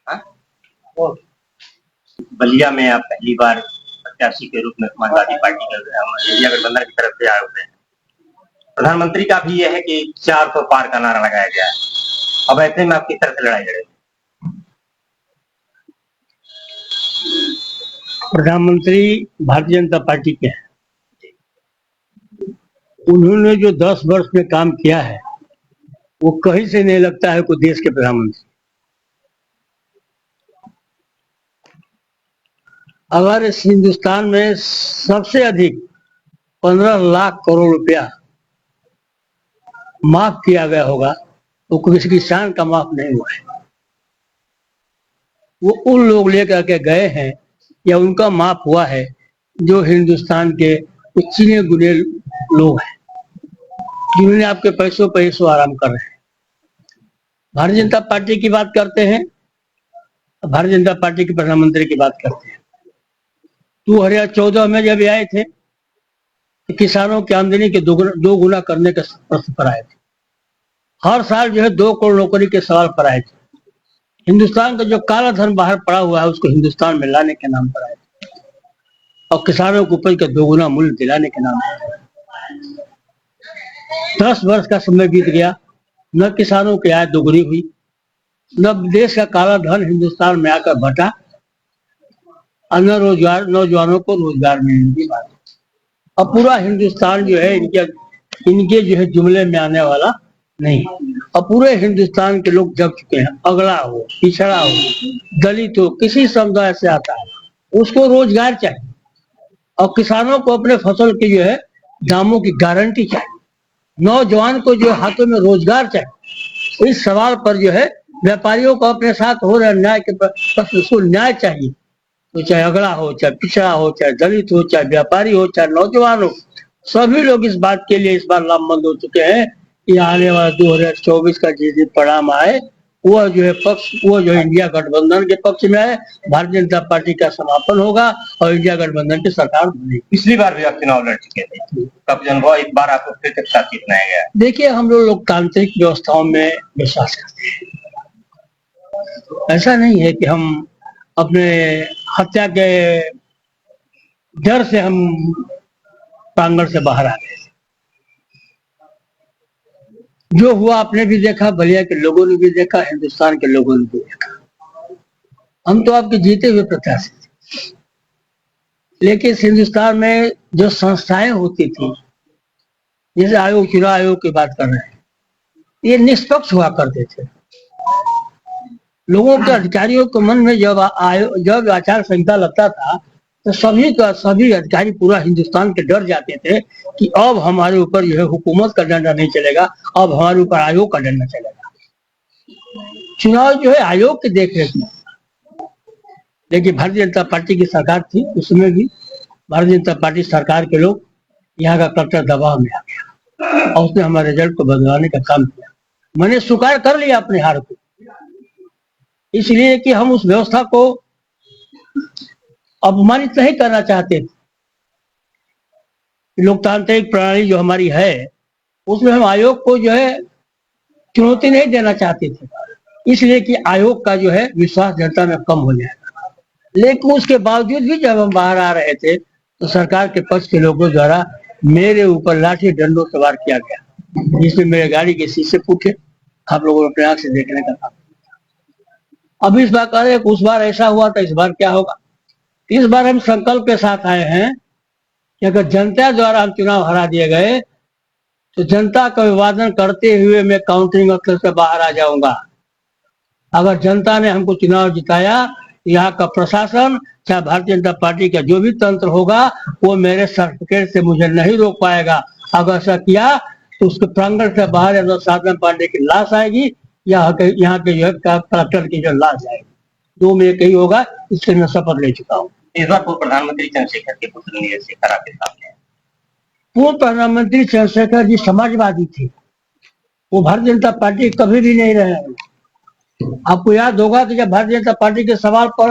हाँ? बलिया में आप पहली बार प्रत्याशी के रूप में समाजवादी पार्टी के इंडिया गठबंधन की तरफ से आए हुए हैं। प्रधानमंत्री का भी यह है कि 400 पार का नारा लगाया गया है। अब ऐसे में आप किस तरह से लड़ाई लड़ेंगे? प्रधानमंत्री भारतीय जनता पार्टी के हैं। उन्होंने जो 10 वर्ष में काम किया है वो कहीं से नहीं लगता है कोई देश के प्रधानमंत्री। अगर इस हिंदुस्तान में सबसे अधिक 15 लाख करोड़ रुपया माफ किया गया होगा तो किसी किसान का माफ नहीं हुआ है। वो उन लोग लेकर के गए हैं या उनका माफ हुआ है जो हिंदुस्तान के कुछ चिने गुने लोग हैं जिन्होंने आपके पैसों पर ऐसो आराम कर रहे हैं। भारतीय जनता पार्टी की बात करते हैं, भारतीय जनता पार्टी के प्रधानमंत्री की बात करते हैं। 2014 में जब आए थे तो किसानों की आमदनी के दो गुना करने के प्रश्न पर आए थे। हर साल जो है 2 करोड़ नौकरी के सवाल पर आए थे। हिंदुस्तान का जो काला धन बाहर पड़ा हुआ है उसको हिंदुस्तान में लाने के नाम पर आए थे और किसानों को उपज का 2 गुना मूल्य दिलाने के नाम पर। 10 वर्ष का समय बीत गया, न किसानों की आय दोगुनी हुई, न देश का काला धन हिंदुस्तान में आकर बटा, और न रोजगार, नौजवानों को रोजगार मिलने की बात। अब पूरा हिंदुस्तान जो है इनके जो है जुमले में आने वाला नहीं। अब पूरे हिंदुस्तान के लोग जग चुके हैं। अगड़ा हो, पिछड़ा हो, दलित हो, किसी समुदाय से आता है उसको रोजगार चाहिए और किसानों को अपने फसल की जो है दामों की गारंटी चाहिए। नौजवान को जो हाथों में रोजगार चाहिए। इस सवाल पर जो है व्यापारियों को अपने साथ हो रहे अन्याय के प्रश्न न्याय चाहिए। तो चाहे अगड़ा हो, चाहे पिछड़ा हो, चाहे दलित हो, चाहे व्यापारी हो, चाहे नौजवान हो, सभी लोग इस बात के लिए इस बार लामबंद हो चुके हैं कि आने वाला 2024 का जिस परिणाम आए वह जो है वो जो इंडिया गठबंधन के पक्ष में है। भारतीय जनता पार्टी का समापन होगा और इंडिया गठबंधन की सरकार बनेगी। पिछली बार भी आप चुनाव लड़ चुके थे, कब अनुभव इस बार आपको फिर से साथी बनाया गया? देखिए, हम लोग लोकतांत्रिक व्यवस्थाओं में विश्वास करते हैं। ऐसा नहीं है कि हम अपने हत्या के डर से हम प्रांगण से बाहर आ गए। जो हुआ आपने भी देखा, बलिया के लोगों ने भी देखा, हिंदुस्तान के लोगों ने भी देखा। हम तो आपके जीते हुए प्रत्याशी थे, लेकिन इस हिंदुस्तान में जो संस्थाएं होती थी, जैसे आयोग, चुनाव आयोग की बात कर रहे हैं, ये निष्पक्ष हुआ करते थे। लोगों के अधिकारियों के मन में जब आचार संहिता लगता था तो सभी अधिकारी पूरा हिंदुस्तान के डर जाते थे कि अब हमारे ऊपर जो है हुकूमत का डंडा नहीं चलेगा, अब हमारे ऊपर आयोग का डंडा चलेगा। चुनाव जो है आयोग के देख रेख में, लेकिन भारतीय जनता पार्टी की सरकार थी, उसमें भी भारतीय जनता पार्टी सरकार के लोग यहाँ का कट्टर दबाव में आ गया और उसने हमारे रिजल्ट को बदलवाने का काम किया। मैंने स्वीकार कर लिया अपने हार को, इसलिए कि हम उस व्यवस्था को अपमानित नहीं करना चाहते थे। लोकतांत्रिक प्रणाली जो हमारी है उसमें हम आयोग को जो है चुनौती नहीं देना चाहते थे, इसलिए कि आयोग का जो है विश्वास जनता में कम हो जाएगा। लेकिन उसके बावजूद भी जब हम बाहर आ रहे थे तो सरकार के पक्ष के लोगों द्वारा मेरे ऊपर लाठी डंडों सवार किया गया, जिसमें मेरे गाड़ी के शीशे फूटे। आप लोगों ने अपने आंख से देखने का काम। अब इस बार कह रहे उस बार ऐसा हुआ था, इस बार क्या होगा? इस बार हम संकल्प के साथ आए हैं कि अगर जनता द्वारा हम चुनाव हरा दिए गए तो जनता का विभाजन करते हुए मैं काउंटिंग अक्सर से बाहर आ जाऊंगा। अगर जनता ने हमको चुनाव जिताया, यहाँ का प्रशासन, चाहे भारतीय जनता पार्टी का जो भी तंत्र होगा, वो मेरे सर्टिफिकेट से मुझे नहीं रोक पाएगा। अगर ऐसा किया तो उसके प्रांगण से बाहर साधन पांडे की लाश आएगी, यहाँ के जो है कलेक्टर की जो लाश आएगी, दो में एक ही होगा। इससे मैं शपथ ले चुका हूँ। इस बार पूर्व प्रधानमंत्री चंद्रशेखर के पुत्र नीरज आपके सामने है। पूर्व प्रधानमंत्री चंद्रशेखर जी समाजवादी थे, वो भारतीय जनता पार्टी कभी भी नहीं रहे। आपको याद होगा कि जब भारतीय जनता पार्टी के सवाल पर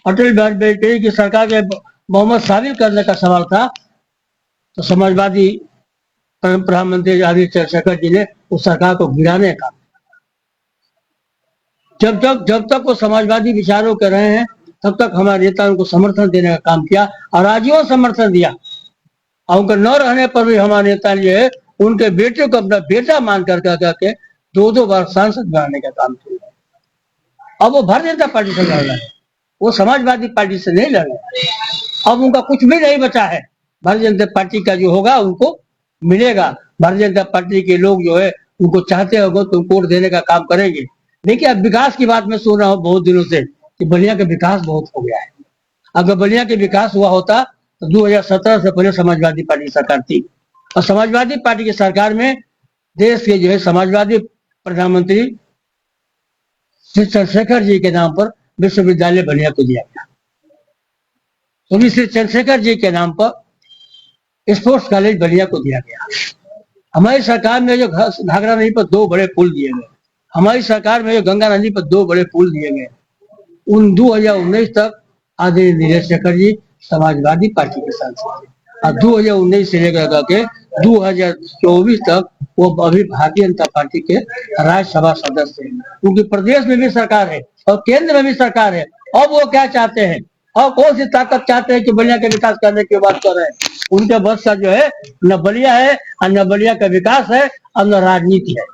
अटल बिहारी वाजपेयी की सरकार के बहुमत साबित करने का सवाल था तो समाजवादी प्रधानमंत्री आदि चंद्रशेखर जी ने उस सरकार को गिराने का। जब तक वो समाजवादी विचारों के रहे हैं तब तक हमारे नेता उनको समर्थन देने का काम किया और आजीवन समर्थन दिया। और उनका न रहने पर भी हमारे नेता ने जो है उनके बेटे को अपना बेटा मान करके 2-2 बार सांसद बनाने का काम किया। अब वो भारतीय जनता पार्टी से लड़ रहे हैं, वो समाजवादी पार्टी से नहीं लड़ रहे। अब उनका कुछ भी नहीं बचा है। भारतीय जनता पार्टी का जो होगा उनको मिलेगा। भारतीय जनता पार्टी के लोग जो है उनको चाहते होंगे तो उनको वोट देने का काम करेंगे। देखिए, अब विकास की बात मैं सुन रहा हूँ बहुत दिनों से कि बलिया का विकास बहुत हो गया है। अगर बलिया के विकास हुआ होता तो 2017 से पहले समाजवादी पार्टी की सरकार थी और समाजवादी पार्टी की सरकार में देश के जो है समाजवादी प्रधानमंत्री श्री चंद्रशेखर जी के नाम पर विश्वविद्यालय बलिया को दिया गया। तो श्री चंद्रशेखर जी के नाम पर स्पोर्ट्स कॉलेज बलिया को दिया गया। हमारी सरकार में जो घाघरा नदी पर 2 बड़े पुल दिए गए, हमारी सरकार में जो गंगा नदी पर 2 बड़े पुल दिए गए। उन 2019 तक आदरणीय नीरज शेखर जी समाजवादी पार्टी के सांसद थे और 2019 से लेकर के 2024 तक वो अभी भारतीय जनता पार्टी के राज्यसभा सदस्य हैं। क्योंकि प्रदेश में भी सरकार है और केंद्र में भी सरकार है। अब वो क्या चाहते हैं और कौन सी ताकत चाहते हैं कि बलिया का विकास करने की बात कर रहे हैं। उनके बस का जो है न बलिया है और न बलिया का विकास है और न राजनीति है।